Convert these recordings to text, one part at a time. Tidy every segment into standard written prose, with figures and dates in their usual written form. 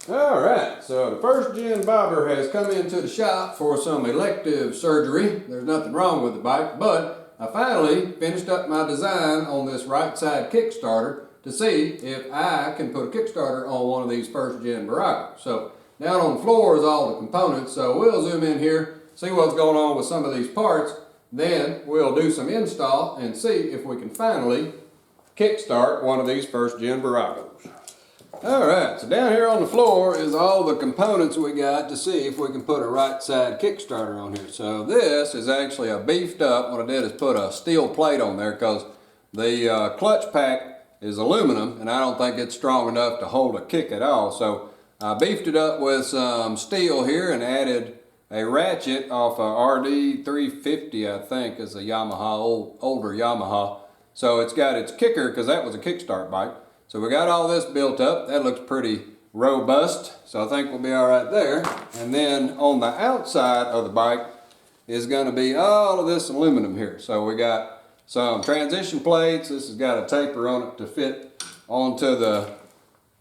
Alright, so the first gen bobber has come into the shop for some elective surgery. There's nothing wrong with the bike, but I finally finished up my design on this right side Kickstarter to see if I can put a Kickstarter on one of these first gen Viragos. So down on the floor is all the components, so we'll zoom in here, see what's going on with some of these parts, then we'll do some install and see if we can finally kickstart one of these first gen Viragos. Alright, so down here on the floor is all the components we got to see if we can put a right side Kickstarter on here. So this is actually a beefed up, what I did is put a steel plate on there because the clutch pack is aluminum and I don't think it's strong enough to hold a kick at all. So I beefed it up with some steel here and added a ratchet off a RD 350, I think is a Yamaha, older Yamaha. So it's got its kicker because that was a kickstart bike. So we got all this built up. That looks pretty robust. So I think we'll be all right there. And then on the outside of the bike is going to be all of this aluminum here. So we got some transition plates. This has got a taper on it to fit onto the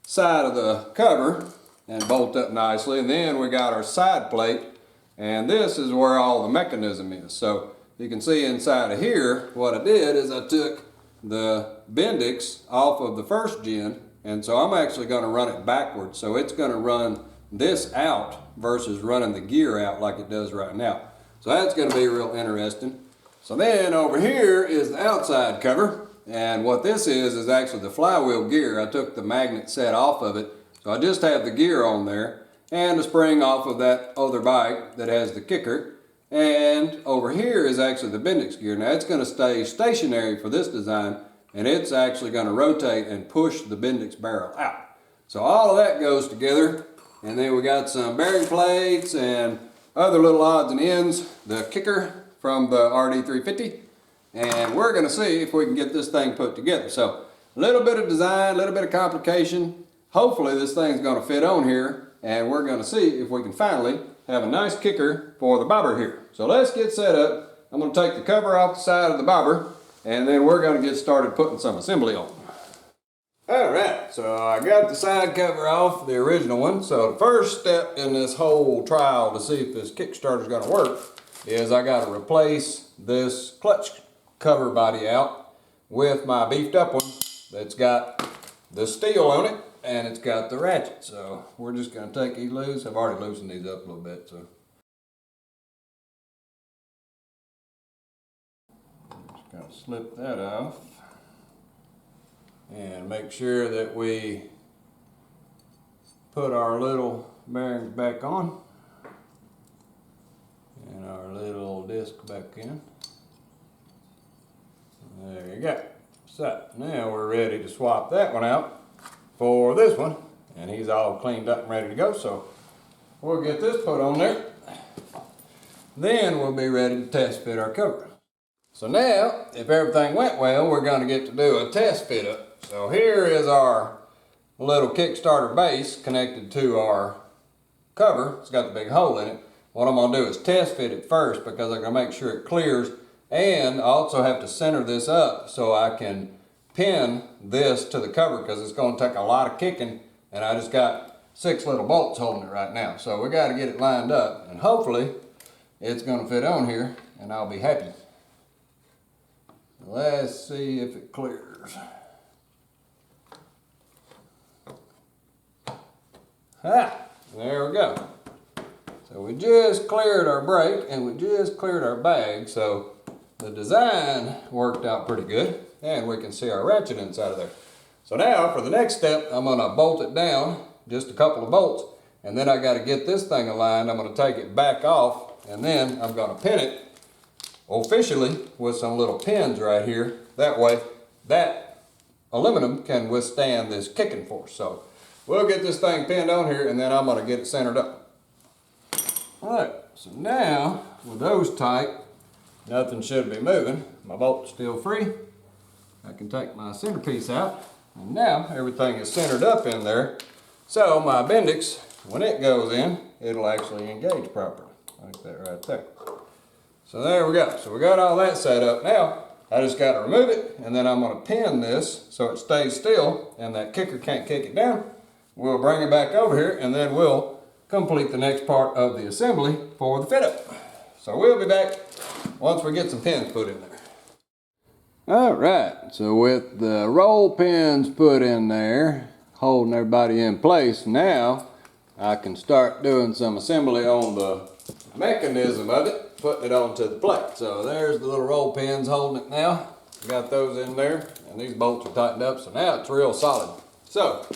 side of the cover and bolt up nicely. And then we got our side plate. And this is where all the mechanism is. So you can see inside of here, what I did is I took the Bendix off of the first gen, and so I'm actually going to run it backwards. So it's going to run this out versus running the gear out like it does right now. So that's going to be real interesting. So then over here is the outside cover, and what this is actually the flywheel gear. I took the magnet set off of it, so I just have the gear on there and the spring off of that other bike that has the kicker. And over here is actually the Bendix gear. Now it's going to stay stationary for this design, and it's actually going to rotate and push the Bendix barrel out. So all of that goes together, and then we got some bearing plates and other little odds and ends, the kicker from the RD 350, and we're going to see if we can get this thing put together. So a little bit of design, a little bit of complication. Hopefully this thing's going to fit on here, and we're going to see if we can finally have a nice kicker for the bobber here. So let's get set up. I'm going to take the cover off the side of the bobber, and then we're going to get started putting some assembly on. Alright, so I got the side cover off, the original one. So the first step in this whole trial to see if this Kickstarter is going to work is I got to replace this clutch cover body out with my beefed up one that's got the steel on it. And it's got the ratchet, so we're just going to take these loose. I've already loosened these up a little bit, so just going to slip that off and make sure that we put our little bearings back on and our little disc back in. There you go. So now we're ready to swap that one out for this one, and he's all cleaned up and ready to go. So we'll get this put on there, then we'll be ready to test fit our cover. So now if everything went well, we're going to get to do a test fit up. So here is our little Kickstarter base connected to our cover. It's got the big hole in it. What I'm going to do is test fit it first because I'm going to make sure it clears, and I also have to center this up so I can pin this to the cover because it's going to take a lot of kicking, and I just got 6 little bolts holding it right now. So we got to get it lined up, and hopefully it's going to fit on here and I'll be happy. Let's see if it clears. There we go. So we just cleared our brake and we just cleared our bag, so the design worked out pretty good. And we can see our ratchet inside of there. So now for the next step, I'm going to bolt it down, just a couple of bolts, and then I got to get this thing aligned. I'm going to take it back off, and then I'm going to pin it officially with some little pins right here. That way that aluminum can withstand this kicking force. So we'll get this thing pinned on here, and then I'm going to get it centered up. All right, so now with those tight, nothing should be moving. My bolt's still free. I can take my centerpiece out, and now everything is centered up in there. So my Bendix, when it goes in, it'll actually engage properly, like that right there. So there we go. So we got all that set up. Now I just got to remove it, and then I'm going to pin this so it stays still and that kicker can't kick it down. we'll bring it back over here and then we'll complete the next part of the assembly for the fit up. So we'll be back once we get some pins put in there. All right, so with the roll pins put in there, holding everybody in place, now I can start doing some assembly on the mechanism of it, putting it onto the plate. So there's the little roll pins holding it now. Got those in there, and these bolts are tightened up, so now it's real solid. So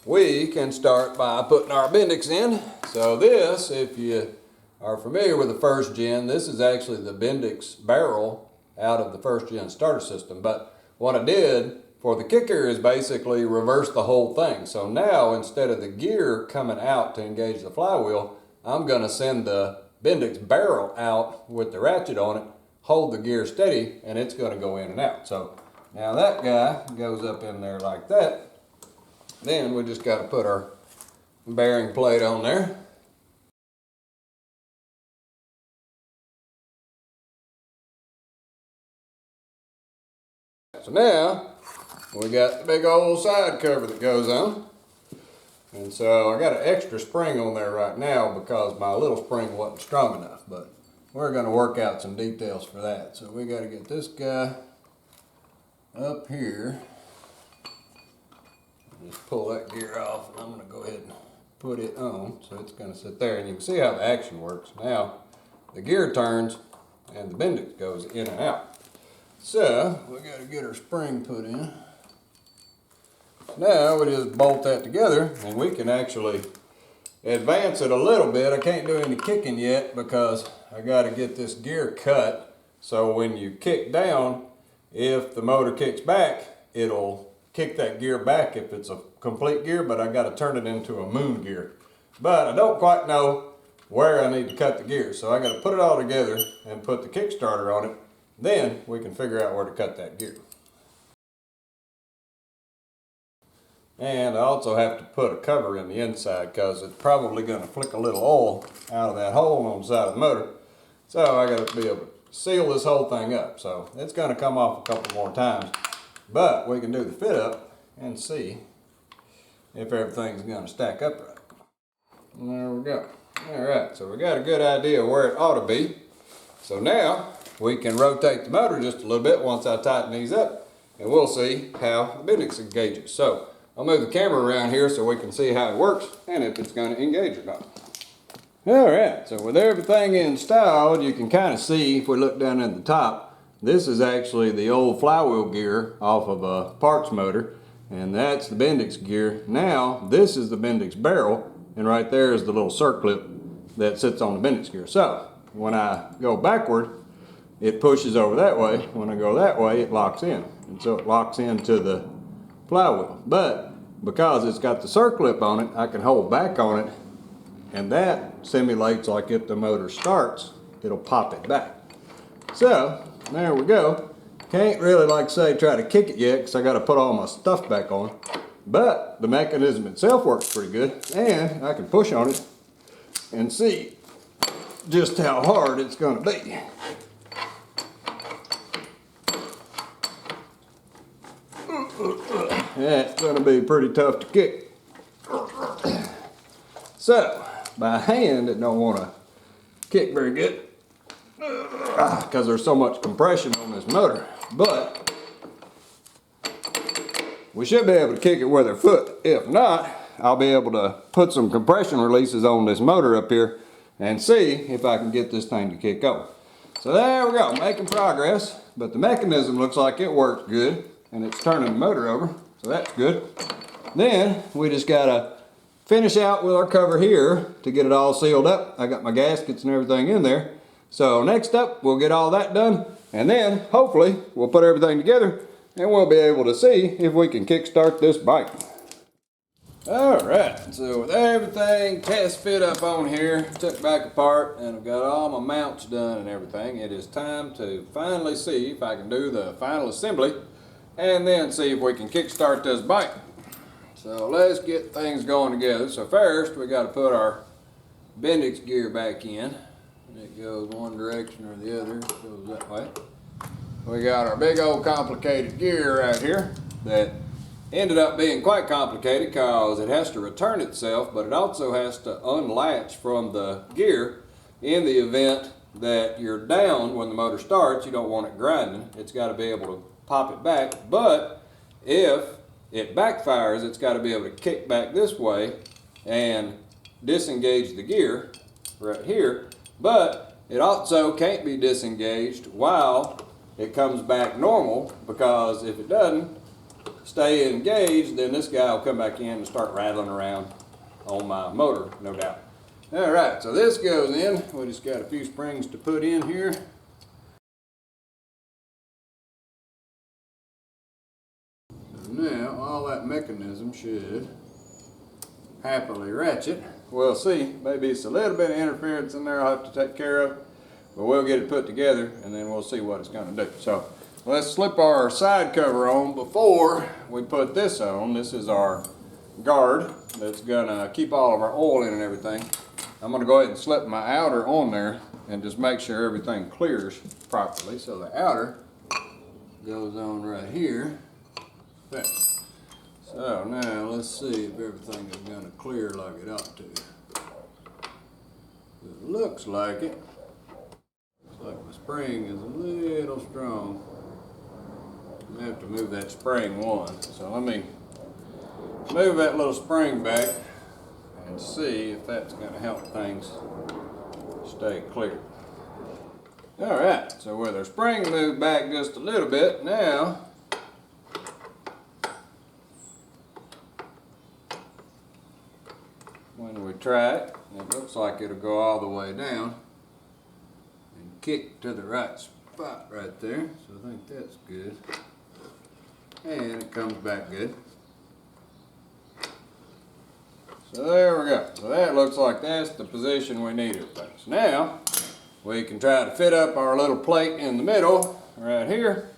we can start by putting our Bendix in. So this, if you are familiar with the first gen, this is actually the Bendix barrel out of the first gen starter system. But what I did for the kicker is basically reverse the whole thing. So now instead of the gear coming out to engage the flywheel, I'm going to send the Bendix barrel out with the ratchet on it, hold the gear steady, and it's going to go in and out. So now that guy goes up in there like that. Then we just got to put our bearing plate on there. So now we got the big old side cover that goes on. And so I got an extra spring on there right now because my little spring wasn't strong enough, but we're going to work out some details for that. So we got to get this guy up here. Just pull that gear off, and I'm going to go ahead and put it on. So it's going to sit there, and you can see how the action works. Now the gear turns and the Bendix goes in and out. So we got to get our spring put in. Now we just bolt that together, and we can actually advance it a little bit. I can't do any kicking yet because I got to get this gear cut. So when you kick down, if the motor kicks back, it'll kick that gear back if it's a complete gear, but I got to turn it into a moon gear. But I don't quite know where I need to cut the gear, so I got to put it all together and put the Kickstarter on it. Then we can figure out where to cut that gear. And I also have to put a cover in the inside because it's probably going to flick a little oil out of that hole on the side of the motor. So I got to be able to seal this whole thing up. So it's going to come off a couple more times, but we can do the fit up and see if everything's going to stack up right. And there we go. All right, so we got a good idea where it ought to be. So now we can rotate the motor just a little bit once I tighten these up, and we'll see how the Bendix engages. So I'll move the camera around here so we can see how it works and if it's going to engage or not. Alright, so with everything installed, you can kind of see, if we look down at the top, this is actually the old flywheel gear off of a parts motor, and that's the Bendix gear. Now this is the Bendix barrel, and right there is the little circlip that sits on the Bendix gear. So when I go backward, it pushes over that way. When I go that way, it locks in. And so it locks into the flywheel. But because it's got the circlip on it, I can hold back on it, and that simulates like if the motor starts, it'll pop it back. So there we go. Can't really, like say, try to kick it yet because I got to put all my stuff back on. But the mechanism itself works pretty good, and I can push on it and see just how hard it's going to be. That's going to be pretty tough to kick. So by hand it don't want to kick very good because there's so much compression on this motor, but we should be able to kick it with our foot. If not, I'll be able to put some compression releases on this motor up here and see if I can get this thing to kick over. So there we go, making progress, but the mechanism looks like it works good, and it's turning the motor over, so that's good. Then we just gotta finish out with our cover here to get it all sealed up. I got my gaskets and everything in there. So next up, we'll get all that done, and then hopefully we'll put everything together and we'll be able to see if we can kickstart this bike. Alright, so with everything test fit up on here, took back apart, and I've got all my mounts done and everything, it is time to finally see if I can do the final assembly and then see if we can kickstart this bike. So let's get things going together. So first we got to put our Bendix gear back in. It goes one direction or the other, it goes that way. We got our big old complicated gear right here that ended up being quite complicated because it has to return itself, but it also has to unlatch from the gear in the event that you're down when the motor starts. You don't want it grinding. It's got to be able to pop it back, but if it backfires, it's got to be able to kick back this way and disengage the gear right here, but it also can't be disengaged while it comes back normal, because if it doesn't stay engaged, then this guy will come back in and start rattling around on my motor, no doubt. All right, so this goes in. We just got a few springs to put in here. Now, all that mechanism should happily ratchet. We'll see. Maybe it's a little bit of interference in there I'll have to take care of, but we'll get it put together and then we'll see what it's going to do. So let's slip our side cover on before we put this on. This is our guard that's going to keep all of our oil in and everything. I'm going to go ahead and slip my outer on there and just make sure everything clears properly. So the outer goes on right here. There. So now let's see if everything is going to clear like it ought to. It looks like it. Looks like the spring is a little strong. I'm going to have to move that spring one. So let me move that little spring back and see if that's going to help things stay clear. Alright, so with our spring moved back just a little bit, now when we try it, it looks like it'll go all the way down and kick to the right spot right there. So I think that's good. And it comes back good. So there we go. So that looks like that's the position we need it. So now we can try to fit up our little plate in the middle right here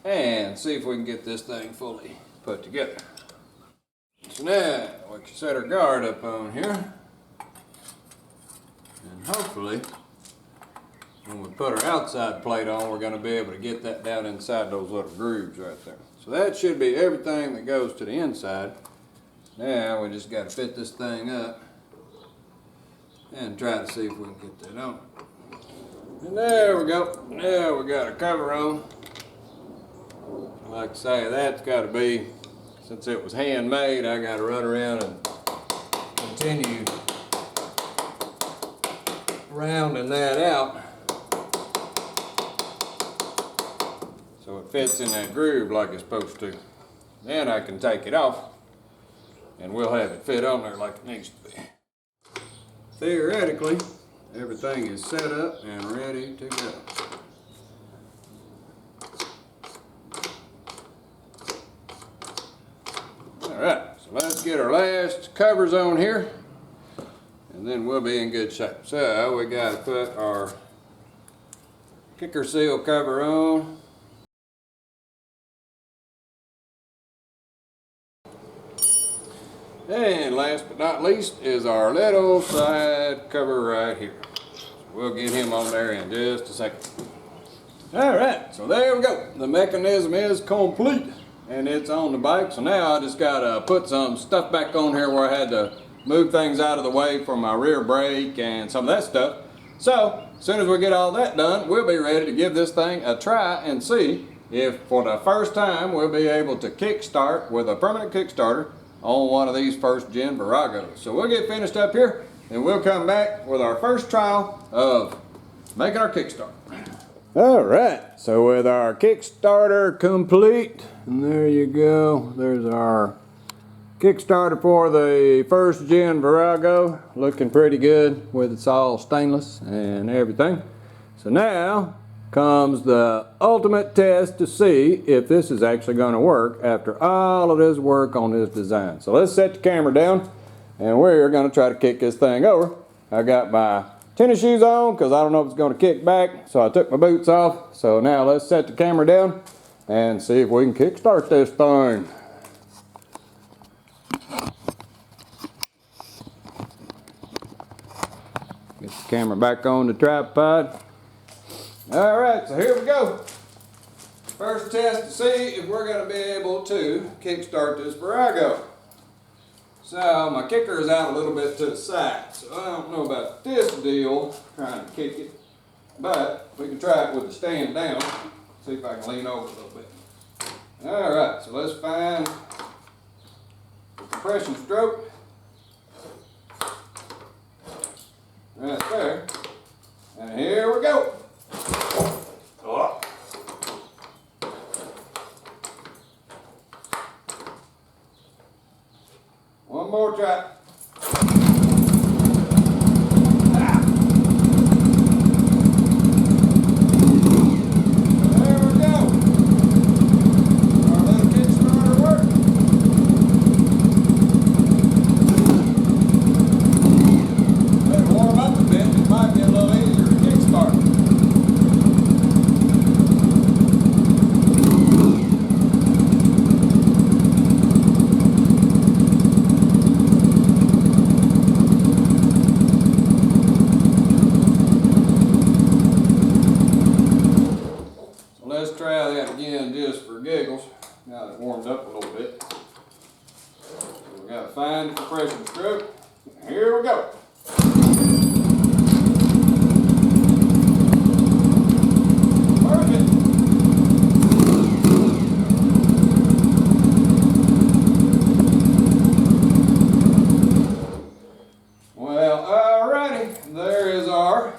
and see if we can get this thing fully put together. So now we can set our guard up on here, and hopefully when we put our outside plate on, we're going to be able to get that down inside those little grooves right there. So that should be everything that goes to the inside. Now we just got to fit this thing up and try to see if we can get that on. And there we go. Now we got our cover on. Like I say, that's got to be, since it was handmade, I got to run around and continue rounding that out so it fits in that groove like it's supposed to. Then I can take it off and we'll have it fit on there like it needs to be. Theoretically, everything is set up and ready to go. Alright, so let's get our last covers on here and then we'll be in good shape. So we got to put our kicker seal cover on. And last but not least is our little side cover right here. So we'll get him on there in just a second. Alright, so there we go. The mechanism is complete and it's on the bike. So now I just got to put some stuff back on here where I had to move things out of the way for my rear brake and some of that stuff. So as soon as we get all that done, we'll be ready to give this thing a try and see if for the first time we'll be able to kickstart with a permanent Kickstarter on one of these first gen Viragos. So we'll get finished up here and we'll come back with our first trial of making our Kickstarter. Alright, so with our Kickstarter complete, and there you go, there's our Kickstarter for the first gen Virago, looking pretty good with it's all stainless and everything. So now comes the ultimate test to see if this is actually going to work after all of this work on this design. So let's set the camera down and we're going to try to kick this thing over. I got my tennis shoes on because I don't know if it's going to kick back, so I took my boots off. So now let's set the camera down and see if we can kickstart this thing. Get the camera back on the tripod. Alright, so here we go. First test to see if we're going to be able to kickstart this Virago. So my kicker is out a little bit to the side, so I don't know about this deal, trying to kick it, but we can try it with the stand down. See if I can lean over a little bit. All right, so let's find the compression stroke. Right there. And here we go. Oh. One more try. Ah. There we go. Our little Kickstarter worked. Better warm up a bit. It might be a little easier to kickstart. Let's try that again just for giggles, now that it warmed up a little bit. So we got to find the compression stroke. Here we go. Perfect. Well, alrighty, there is the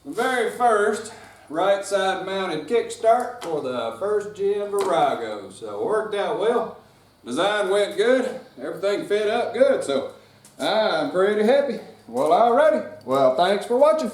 very first right side mounted kickstart for the first gen Virago. So it worked out well. Design went good. Everything fit up good. So I'm pretty happy. Well, alrighty. Well, thanks for watching.